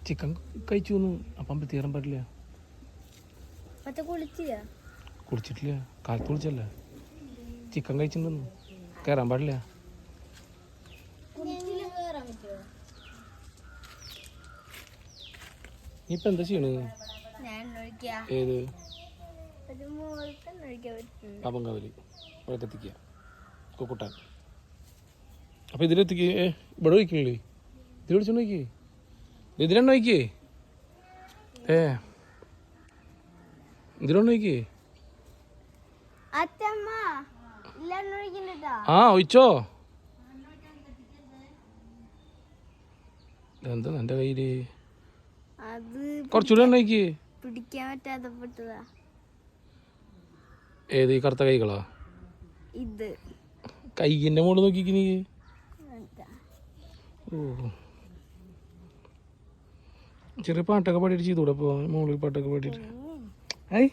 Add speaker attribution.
Speaker 1: Chicken കഴിച്ചു അപ്പം തീരാൻ പറ്റില്ല. കുളിച്ചിട്ടില്ല, കാലത്ത് കുളിച്ചല്ലേ. ചിക്കൻ കഴിച്ചിട്ടുണ്ടെന്ന് കയറാൻ പാടില്ല. നീ ഇപ്പൊ എന്താ ചെയ്യണത്? ഏത് പാപ്പങ്കാവലി വെള്ളത്തെത്തിക്കുക കൊക്കുട്ടാൻ. അപ്പൊ ഇതിലെത്തിക്കേ, ഇവിടെ വയ്ക്കണില്ലേ? ഇതിൽ വിളിച്ചോണ്ട് നോക്കിയേ, ഇതിലെണ്ണ നോക്കിയേ. ഇതിലൊന്ന് നോക്കിയേ. ആ ഒഴിച്ചോ. എന്താ എന്റെ കയ്യില്? കുറച്ചുകൂടെ എണ്ണ നോക്കിയേ.
Speaker 2: പിടിക്കാൻ പറ്റാതെ.
Speaker 1: ഏത് ഈ കറുത്ത കൈകളാ?
Speaker 2: ഇത്
Speaker 1: കൈകിന്റെ മോള് നോക്കിക്ക് നീ. ഓ ചെറിയ പാട്ടൊക്കെ പാടിയിട്ട് ചെയ്തൂടെ? ഇപ്പോൾ മോളിൽ പാട്ടൊക്കെ പാടിയിട്ട്. ഐ